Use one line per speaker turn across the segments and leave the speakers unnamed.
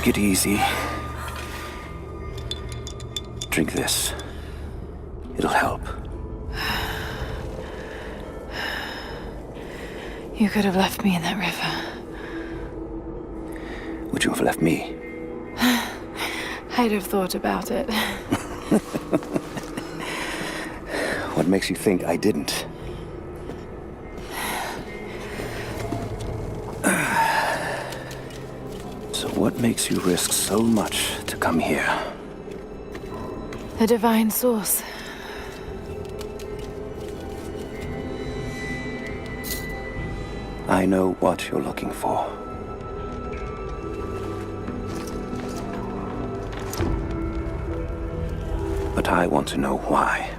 Take it easy. Drink this. It'll help.
You could have left me in that river.
Would you have left me?
I'd have thought about it.
What makes you think I didn't? So what makes you risk so much to come here?
The divine source.
I know what you're looking for. But I want to know why.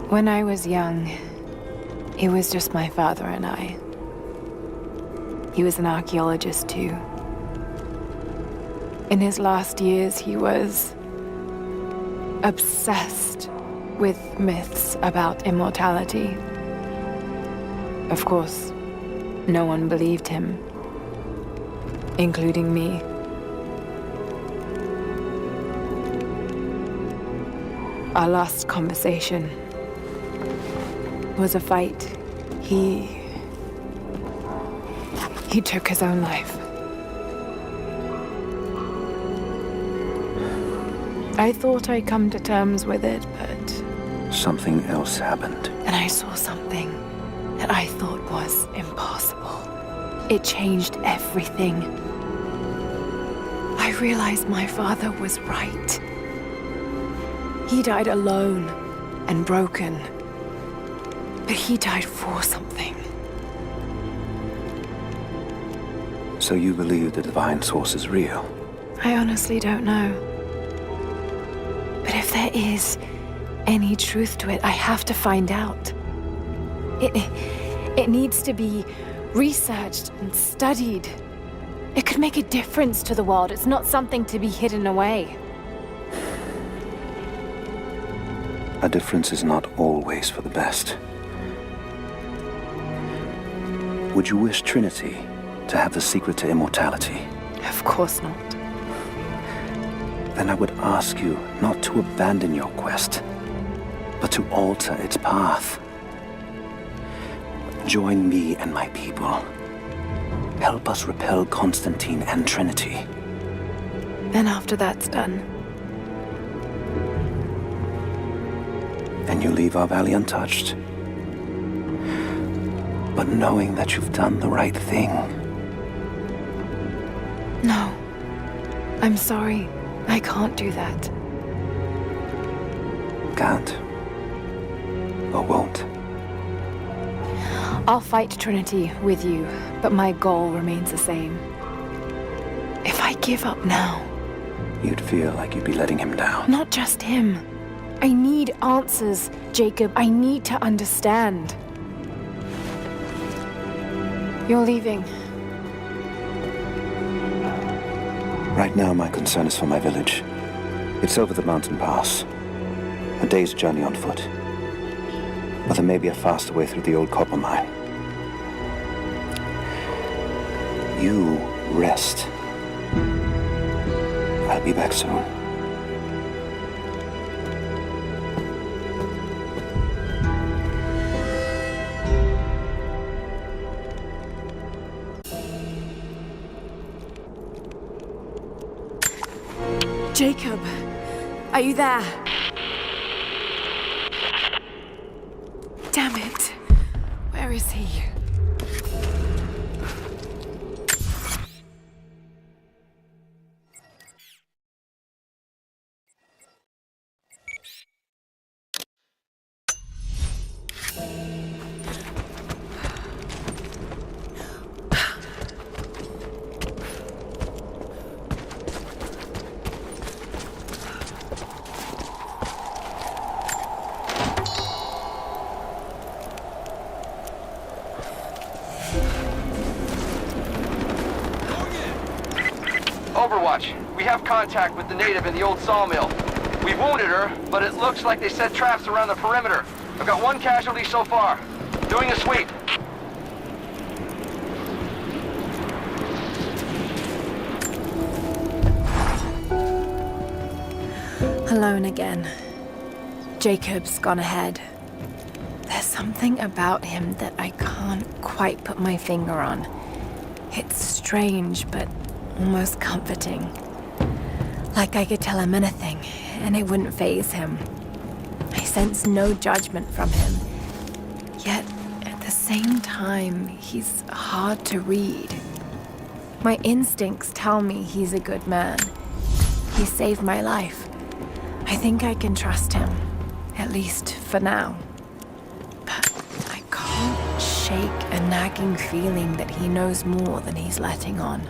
When I was young, it was just my father and I. He was an archaeologist too. In his last years, he was obsessed with myths about immortality. Of course, no one believed him, including me. Our last conversation was a fight. He took his own life. I thought I'd come to terms with it, but...
Something else happened.
And I saw something that I thought was impossible. It changed everything. I realized my father was right. He died alone and broken. But he died for something.
So you believe the divine source is real?
I honestly don't know. But if there is any truth to it, I have to find out. It needs to be researched and studied. It could make a difference to the world. It's not something to be hidden away.
A difference is not always for the best. Would you wish Trinity to have the secret to immortality?
Of course not.
Then I would ask you not to abandon your quest, but to alter its path. Join me and my people. Help us repel Constantine and Trinity.
Then after that's done,
and you leave our valley untouched. But knowing that you've done the right thing.
No. I'm sorry. I can't do that.
Can't. Or won't.
I'll fight Trinity with you, but my goal remains the same. If I give up now...
You'd feel like you'd be letting him down.
Not just him. I need answers, Jacob. I need to understand. You're leaving.
Right now, my concern is for my village. It's over the mountain pass. A day's journey on foot. But there may be a faster way through the old copper mine. You rest. I'll be back soon.
Jacob, are you there? Damn it. Where is he?
Overwatch, we have contact with the native in the old sawmill. We wounded her, but it looks like they set traps around the perimeter. I've got one casualty so far. Doing a sweep.
Alone again. Jacob's gone ahead. There's something about him that I can't quite put my finger on. It's strange, but almost comforting. Like I could tell him anything, and it wouldn't faze him. I sense no judgment from him. Yet, at the same time, he's hard to read. My instincts tell me he's a good man. He saved my life. I think I can trust him, at least for now. But I can't shake a nagging feeling that he knows more than he's letting on.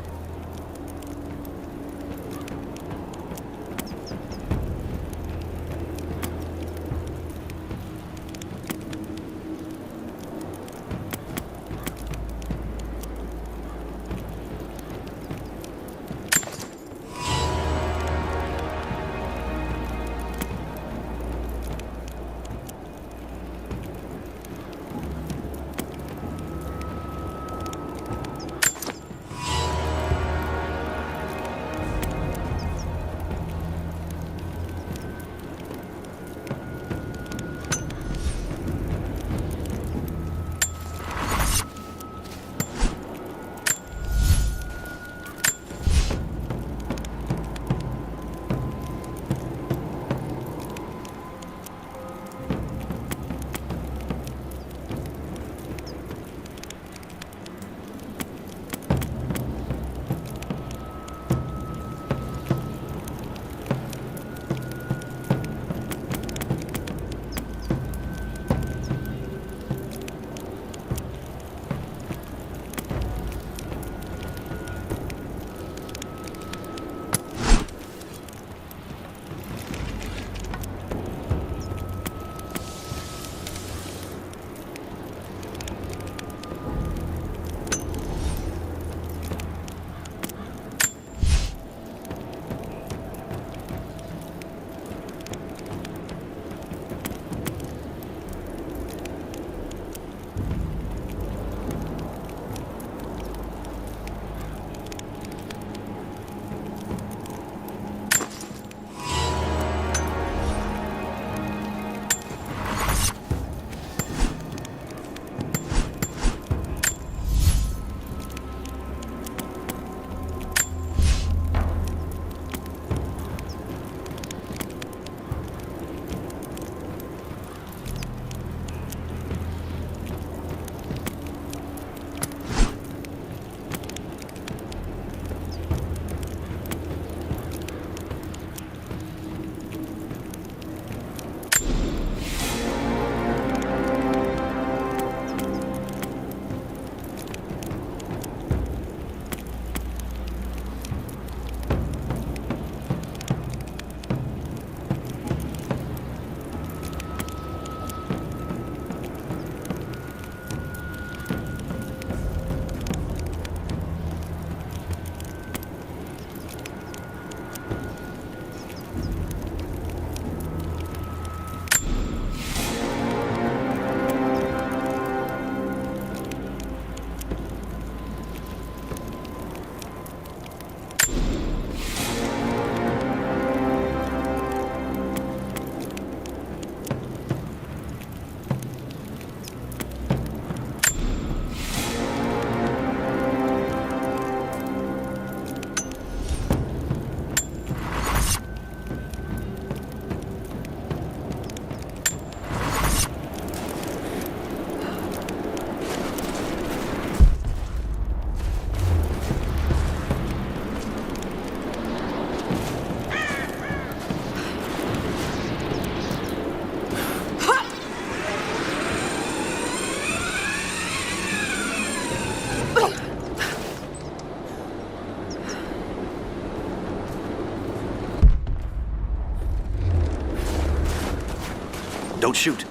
Don't shoot.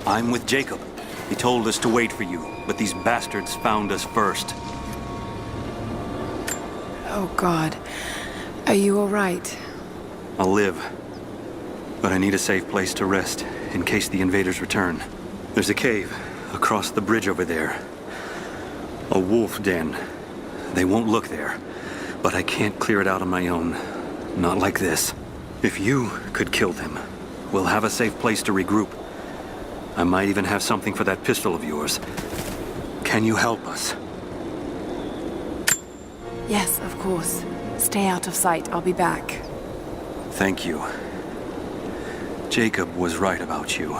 I'm with Jacob. He told us to wait for you, but these bastards found us first.
Oh, God. Are you all right?
I'll live. But I need a safe place to rest, in case the invaders return. There's a cave across the bridge over there. A wolf den. They won't look there, but I can't clear it out on my own. Not like this. If you could kill them, we'll have a safe place to regroup. I might even have something for that pistol of yours. Can you help us?
Yes, of course. Stay out of sight. I'll be back.
Thank you. Jacob was right about you.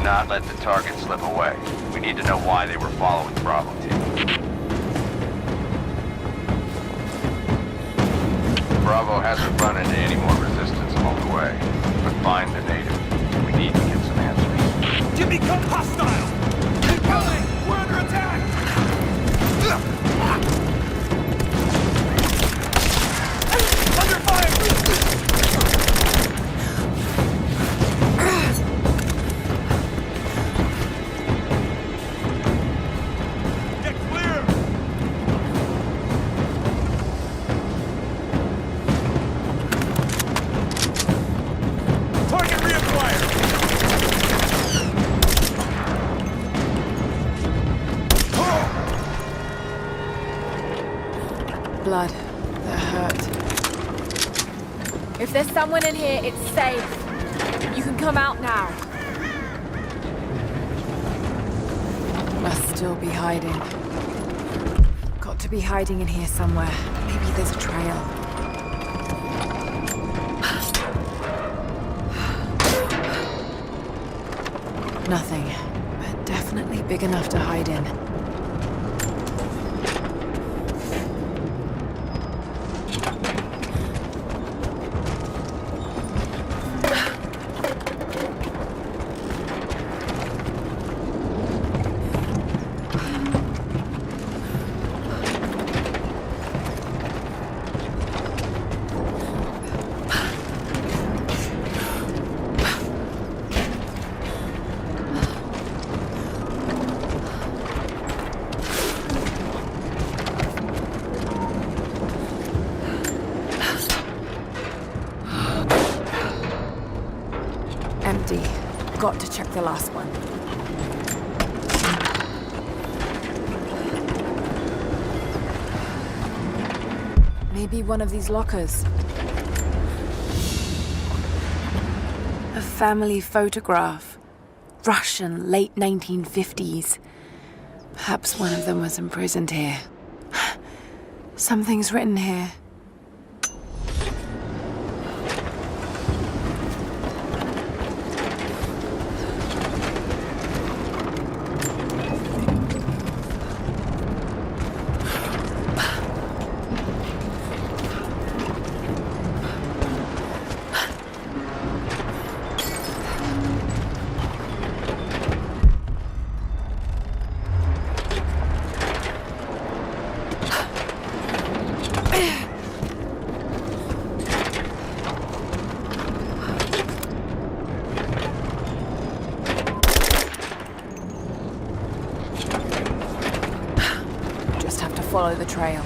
Not let the target slip away. We need to know why they were following the Bravo team. Bravo hasn't run into any more resistance along the way. But find the native. We need to get some answers.
Get become hostile! Keep going! We're under attack! Under fire!
Blood. That hurt. If there's someone in here, it's safe. You can come out now. Must still be hiding. Got to be hiding in here somewhere. Maybe there's a trail. Nothing, but definitely big enough to hide in. Empty. Got to check the last one. Maybe one of these lockers. A family photograph. Russian, late 1950s. Perhaps one of them was imprisoned here. Something's written here. Follow the trail.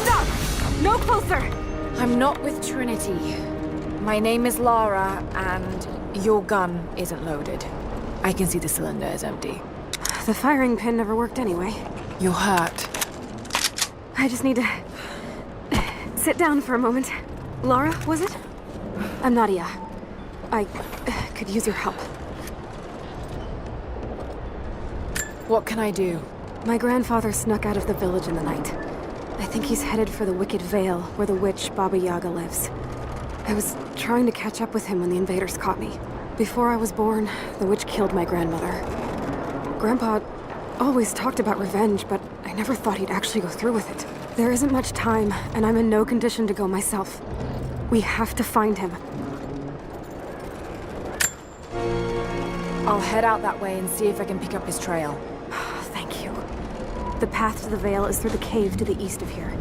Stop! No closer!
I'm not with Trinity. My name is Lara, and your gun isn't loaded. I can see the cylinder is empty.
The firing pin never worked anyway.
You're hurt.
I just need to sit down for a moment. Lara, was it? I'm Nadia. I could use your help.
What can I do?
My grandfather snuck out of the village in the night. I think he's headed for the Wicked Vale, where the witch Baba Yaga lives. I was trying to catch up with him when the invaders caught me. Before I was born, the witch killed my grandmother. Grandpa always talked about revenge, but I never thought he'd actually go through with it. There isn't much time, and I'm in no condition to go myself. We have to find him.
I'll head out that way and see if I can pick up his trail.
Thank you. The path to the Vale is through the cave to the east of here.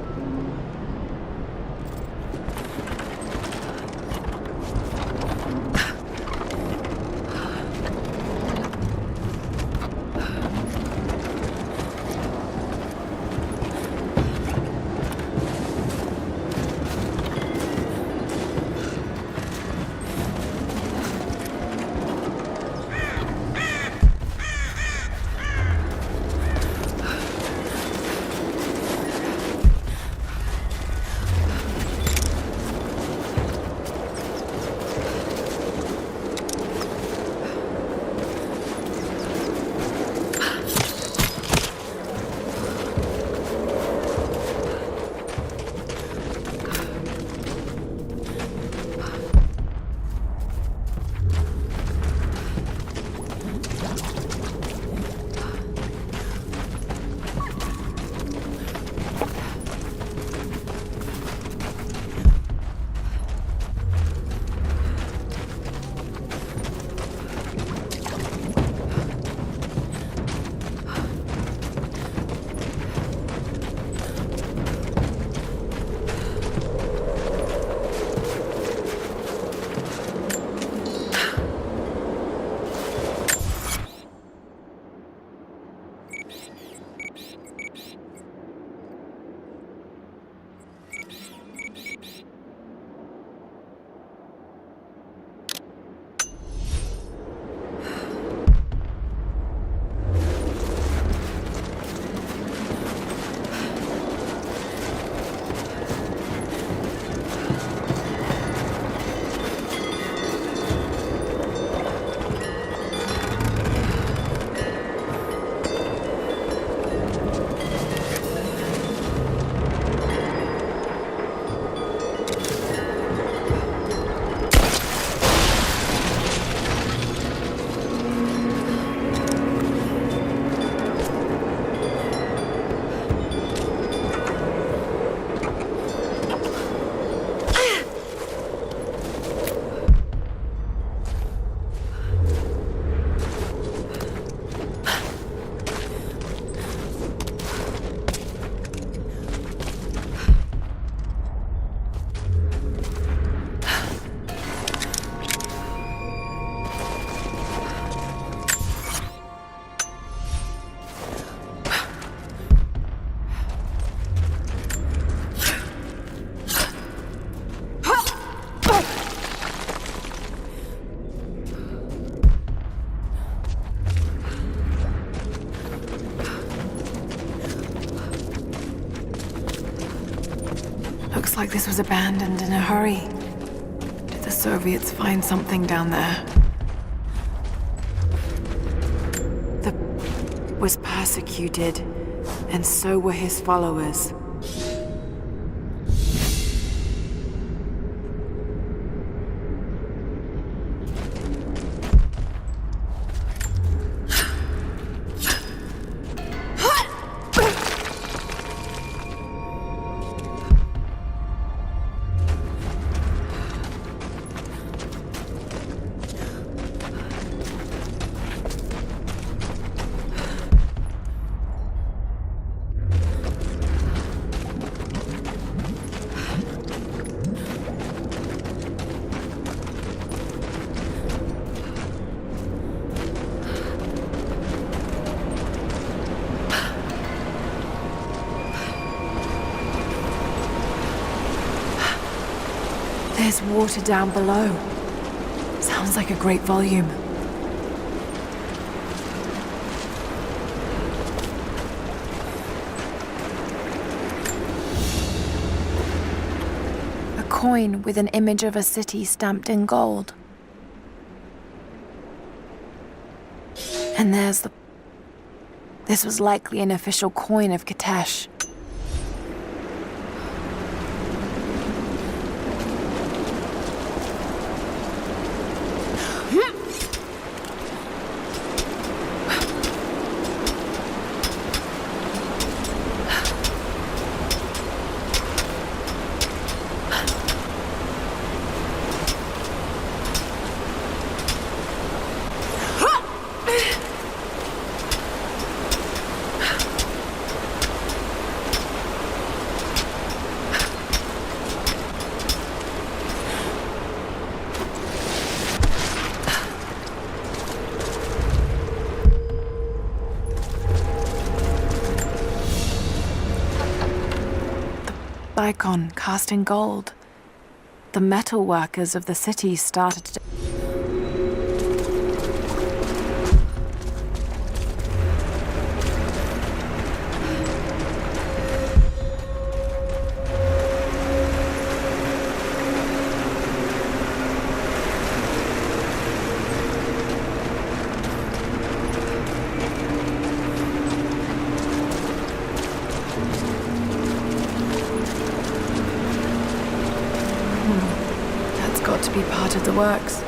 Looks like this was abandoned in a hurry. Did the Soviets find something down there? The was persecuted, and so were his followers. There's water down below. Sounds like a great volume. A coin with an image of a city stamped in gold. And there's the... This was likely an official coin of Kitezh. Icon cast in gold. The metal workers of the city started to... That's got to be part of the works.